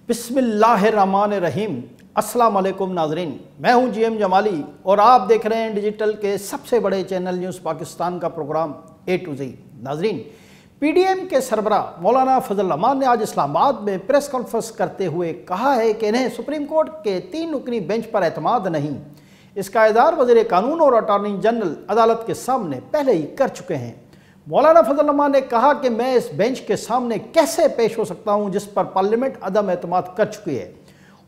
बिस्मिल्लाहिर्रहमानिर्रहीम। अस्सलाम वालेकुम नाजरीन, मैं हूं जीएम जमाली और आप देख रहे हैं डिजिटल के सबसे बड़े चैनल न्यूज़ पाकिस्तान का प्रोग्राम A to Z। नाजरीन, पीडीएम के सरबरा मौलाना फजल रहमान ने आज इस्लामाबाद में प्रेस कॉन्फ्रेंस करते हुए कहा है कि इन्हें सुप्रीम कोर्ट के 3 रुकनी बेंच पर एतमाद नहीं। इसका इज़हार वज़ीर कानून और अटॉर्नी जनरल अदालत के सामने पहले ही कर चुके हैं। मौलाना फजल रहमान ने कहा कि मैं इस बेंच के सामने कैसे पेश हो सकता हूं जिस पर पार्लियामेंट अदम एतमाद कर चुकी है।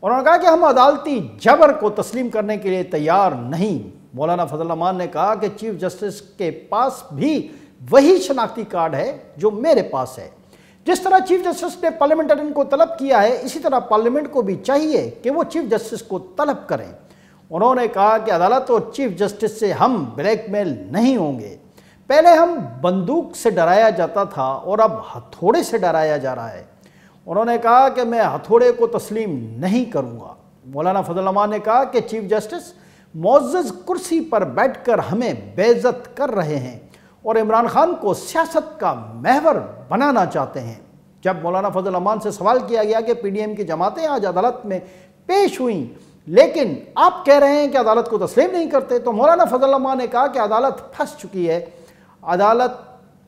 उन्होंने कहा कि हम अदालती जबर को तस्लीम करने के लिए तैयार नहीं। मौलाना फजल रहमान ने कहा कि चीफ जस्टिस के पास भी वही शनाख्ती कार्ड है जो मेरे पास है। जिस तरह चीफ जस्टिस ने पार्लियामेंटेरियन को तलब किया है, इसी तरह पार्लियामेंट को भी चाहिए कि वो चीफ जस्टिस को तलब करें। उन्होंने कहा कि अदालत और चीफ जस्टिस से हम ब्लैकमेल नहीं होंगे। पहले हम बंदूक से डराया जाता था और अब हथौड़े से डराया जा रहा है। उन्होंने कहा कि मैं हथौड़े को तस्लीम नहीं करूंगा। मौलाना फजल रहमान ने कहा कि चीफ जस्टिस मुअज़्ज़ज़ कुर्सी पर बैठकर हमें बेइज्जत कर रहे हैं और इमरान खान को सियासत का महवर बनाना चाहते हैं। जब मौलाना फजल रहमान से सवाल किया गया कि पीडीएम की जमातें आज अदालत में पेश हुई लेकिन आप कह रहे हैं कि अदालत को तस्लीम नहीं करते, तो मौलाना फजल रहमान ने कहा कि अदालत फंस चुकी है। अदालत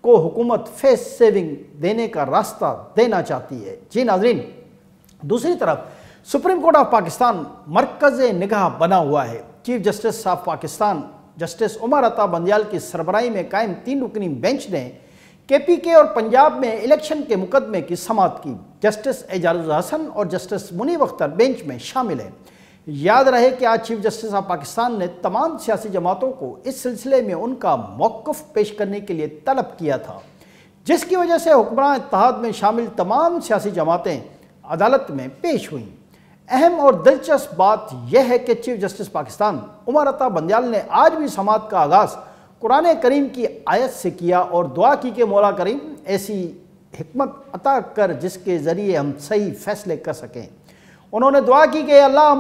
को हुकूमत फेस सेविंग देने का रास्ता देना चाहती है। जी नाजरीन, दूसरी तरफ सुप्रीम कोर्ट ऑफ पाकिस्तान मरकज़ निगाह बना हुआ है। Chief justice of Pakistan justice Umar Ata Bandial की सरबराही में कायम 3 रुकनी बेंच ने केपीके और पंजाब में इलेक्शन के मुकदमे की समाअत की। जस्टिस एजाज हसन और जस्टिस मुनीब अख्तर बेंच में शामिल हैं। याद रहे कि आज चीफ जस्टिस ऑफ पाकिस्तान ने तमाम सियासी जमातों को इस सिलसिले में उनका मौक़िफ़ पेश करने के लिए तलब किया था, जिसकी वजह से हुक्मरान इत्तेहाद में शामिल तमाम सियासी जमातें अदालत में पेश हुईं। अहम और दिलचस्प बात यह है कि चीफ जस्टिस पाकिस्तान उमर अता बंदियाल ने आज भी समाअत का आगाज़ कुरान करीम की आयत से किया और दुआ की कि मौला करीम ऐसी हिकमत अता कर जिसके ज़रिए हम सही फैसले कर सकें। उन्होंने दुआ की कि अल्लाह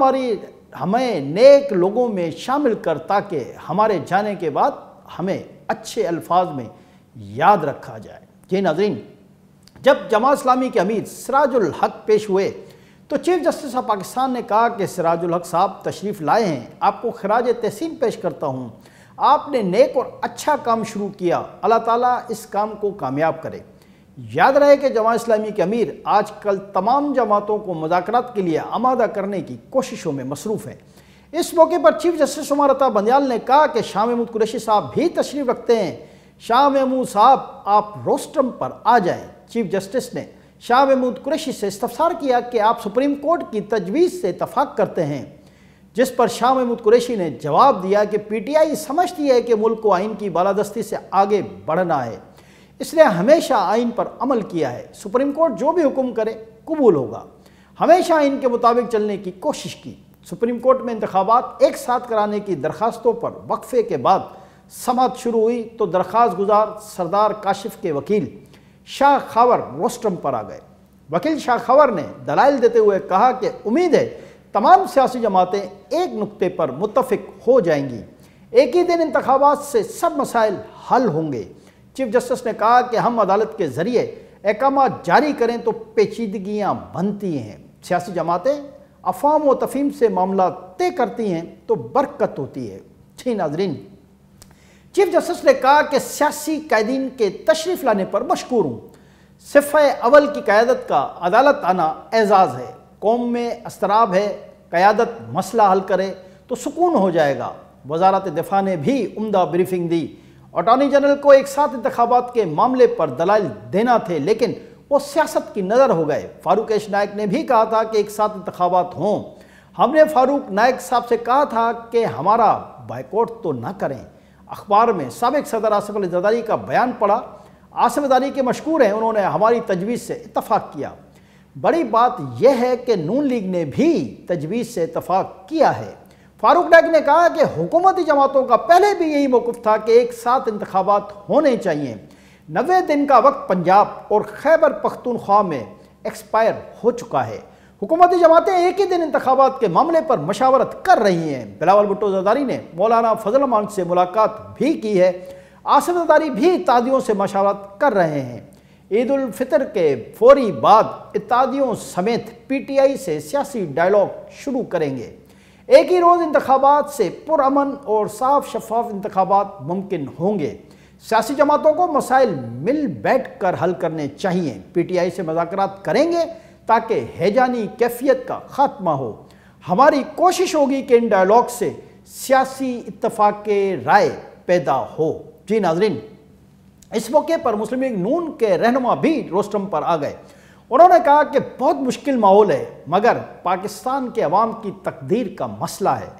हमें नेक लोगों में शामिल कर ताकि हमारे जाने के बाद हमें अच्छे अल्फाज में याद रखा जाए। जी नाज़रीन, जब जमात इस्लामी के अमीर सिराजुल हक पेश हुए तो चीफ जस्टिस ऑफ पाकिस्तान ने कहा कि सिराजुल हक साहब तशरीफ़ लाए हैं, आपको खराज तहसीन पेश करता हूँ। आपने नेक और अच्छा काम शुरू किया, अल्लाह ताला इस काम को कामयाब करे। याद रहे कि जमात इस्लामी के अमीर आजकल तमाम जमातों को मुज़ाकरात के लिए आमादा करने की कोशिशों में मसरूफ़ है। इस मौके पर चीफ जस्टिस उमर अता बंदियाल ने कहा कि शाह महमूद कुरैशी साहब भी तशरीफ़ रखते हैं। शाह महमूद साहब आप रोस्ट्रम पर आ जाएं। चीफ जस्टिस ने शाह महमूद कुरैशी से इस्तफसार किया कि आप सुप्रीम कोर्ट की तजवीज़ से इत्तफाक करते हैं, जिस पर शाह महमूद कुरैशी ने जवाब दिया कि पीटीआई समझती है कि मुल्क को आइन की बालादस्ती से आगे बढ़ना है, इसलिए हमेशा आइन पर अमल किया है। सुप्रीम कोर्ट जो भी हुक्म करे कबूल होगा। हमेशा आइन के मुताबिक चलने की कोशिश की। सुप्रीम कोर्ट में इंतखाबात एक साथ कराने की दरखास्तों पर वक्फे के बाद समाअत शुरू हुई तो दरख्वास्त गुजार सरदार काशिफ के वकील शाह खवर रोस्ट्रम पर आ गए। वकील शाह खवर ने दलाइल देते हुए कहा कि उम्मीद है तमाम सियासी जमातें एक नुक्ते पर मुत्तफिक हो जाएंगी। एक ही दिन इंतखाबात से सब मसाइल हल होंगे। चीफ जस्टिस ने कहा कि हम अदालत के ज़रिए अहकाम जारी करें तो पेचीदगियाँ बनती हैं। सियासी जमातें अफ़वाम व तफ़हीम से मामला तय करती हैं तो बरकत होती है। जी नाज़रीन, चीफ जस्टिस ने कहा कि सियासी कैदीन के तशरीफ़ लाने पर मशकूर हूँ। सिफ़े अवल की क़यादत का अदालत आना एज़ाज़ है। कौम में अस्तराब है, क़यादत मसला हल करे तो सुकून हो जाएगा। वज़ारत दिफ़ा ने भी उम्दा ब्रीफिंग दी। अटॉर्नी जनरल को एक साथ इंतखाबात के मामले पर दलाइल देना थे लेकिन वो सियासत की नज़र हो गए। फारूक एश नायक ने भी कहा था कि एक साथ इंतखाबात हों। हमने फारूक नायक साहब से कहा था कि हमारा बायकॉट तो ना करें। अखबार में साबिक सदर आसिफ अली ज़रदारी का बयान पढ़ा। आसिफ ज़रदारी के मशकूर हैं, उन्होंने हमारी तजवीज़ से इत्तफाक किया। बड़ी बात यह है कि नून लीग ने भी तजवीज़ से इत्तफाक किया है। फारूक नायक ने कहा कि हुकूमती जमातों का पहले भी यही मौक़िफ़ था कि एक साथ इंतखाबात होने चाहिए। 90 दिन का वक्त पंजाब और खैबर पख्तूनख्वा में एक्सपायर हो चुका है। हुकूमती जमातें एक ही दिन इंतखाबात के मामले पर मशावरत कर रही हैं। बिलावल भुट्टो ज़रदारी ने मौलाना फजल रहमान से मुलाकात भी की है। आसिफ ज़रदारी भी तादियों से मशावरत कर रहे हैं। ईद उल फितर के फौरी बाद इत्तेहादियों समेत पीटीआई से सियासी डायलॉग शुरू करेंगे। एक ही रोज़ इंतखाबात से पुरअमन और साफ शफाफ इंतखाबात मुमकिन होंगे। सियासी जमातों को मसाइल मिल बैठ कर हल करने चाहिए। पीटीआई से मुज़ाकरात करेंगे ताकि हैजानी कैफियत का खात्मा हो। हमारी कोशिश होगी कि इन डायलॉग से सियासी इत्तफाक राय पैदा हो। जी नाजरीन, इस मौके पर मुस्लिम लीग नून के रहनुमा भी रोस्टम पर आ गए। उन्होंने कहा कि बहुत मुश्किल माहौल है, मगर पाकिस्तान के अवाम की तकदीर का मसला है।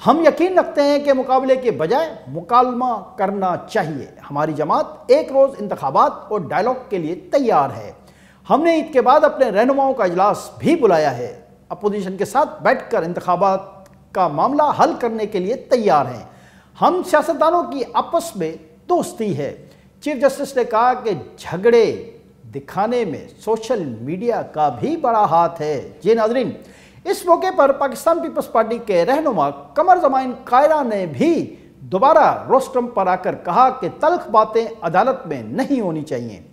हम यकीन रखते हैं कि मुकाबले के बजाय मुकालमा करना चाहिए। हमारी जमात एक रोज़ इंतखाबात और डायलॉग के लिए तैयार है। हमने ईद के बाद अपने रहनुमाओं का इजलास भी बुलाया है। अपोजिशन के साथ बैठकर इंतखाबात का मामला हल करने के लिए तैयार हैं। हम सियासतदानों की आपस में दोस्ती है। चीफ जस्टिस ने कहा कि झगड़े दिखाने में सोशल मीडिया का भी बड़ा हाथ है। जी नाजरीन, इस मौके पर पाकिस्तान पीपल्स पार्टी के रहनुमा कमर जमाइन कायरा ने भी दोबारा रोस्टम पर आकर कहा कि तल्ख बातें अदालत में नहीं होनी चाहिए।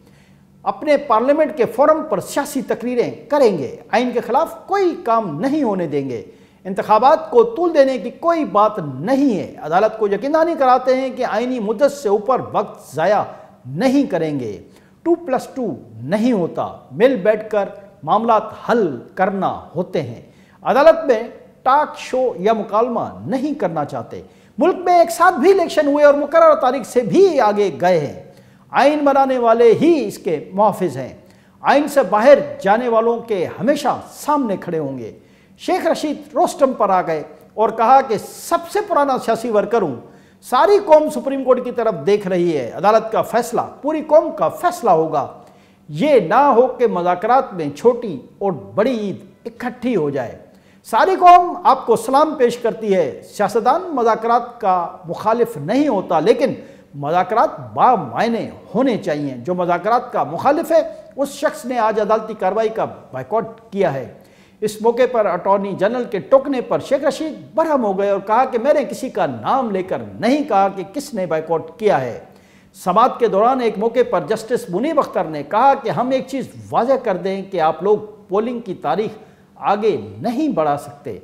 अपने पार्लियामेंट के फोरम पर सियासी तकरीरें करेंगे। आइन के खिलाफ कोई काम नहीं होने देंगे। इंतखाबात को तूल देने की कोई बात नहीं है। अदालत को यकीनदानी कराते हैं कि आइनी मुद्दत से ऊपर वक्त ज़ाया नहीं करेंगे। 2+2 नहीं होता, मिल बैठकर मामला हल करना होते हैं। अदालत में टॉक शो या मुकालमा नहीं करना चाहते। मुल्क में एक साथ भी इलेक्शन हुए और मुकर्रर तारीख से भी आगे गए हैं। आइन बनाने वाले ही इसके मुहाफिज हैं। आइन से बाहर जाने वालों के हमेशा सामने खड़े होंगे। शेख रशीद रोस्टम पर आ गए और कहा कि सबसे पुराना सियासी वर्कर हूं। सारी कौम सुप्रीम कोर्ट की तरफ देख रही है। अदालत का फैसला पूरी कौम का फैसला होगा। ये ना हो कि मुज़ाकरात में छोटी और बड़ी ईद इकट्ठी हो जाए। सारी कौम आपको सलाम पेश करती है। सियासतदान मुज़ाकरात का मुखालिफ नहीं होता, लेकिन मुज़ाकरात बामायने होने चाहिए। जो मुज़ाकरात का मुखालिफ है उस शख्स ने आज अदालती कार्रवाई का बायकॉट किया है। इस मौके पर अटॉर्नी जनरल के टोकने पर शेख रशीद बरहम हो गए और कहा कि मैंने किसी का नाम लेकर नहीं कहा कि किसने बायकॉट किया है। समात के दौरान एक मौके पर जस्टिस मुनीब अख्तर ने कहा कि हम एक चीज़ वाज़ह कर दें कि आप लोग पोलिंग की तारीख आगे नहीं बढ़ा सकते।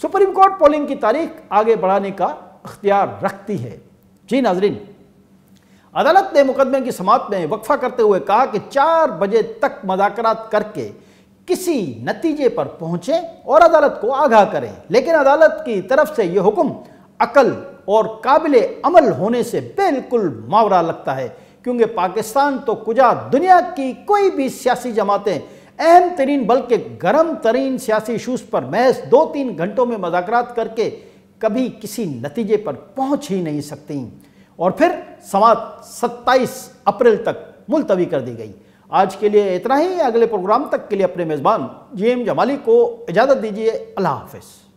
सुप्रीम कोर्ट पोलिंग की तारीख आगे बढ़ाने का इख्तियार रखती है। जी नाजरीन, अदालत ने मुकदमे की समात में वक्फा करते हुए कहा कि 4 बजे तक मुज़ाकरात करके किसी नतीजे पर पहुंचे और अदालत को आगाह करें। लेकिन अदालत की तरफ से यह हुक्म अकल और काबिले अमल होने से बिल्कुल मावरा लगता है, क्योंकि पाकिस्तान तो कुजा दुनिया की कोई भी सियासी जमातें अहम तरीन बल्कि गर्म तरीन सियासी इशूज़ पर महज 2-3 घंटों में मुज़ाकरात करके कभी किसी नतीजे पर पहुंच ही नहीं सकती। और फिर समात 27 अप्रैल तक मुलतवी कर दी गई। आज के लिए इतना ही। अगले प्रोग्राम तक के लिए अपने मेज़बान जीएम जमाली को इजाज़त दीजिए। अल्लाह हाफ़िज़।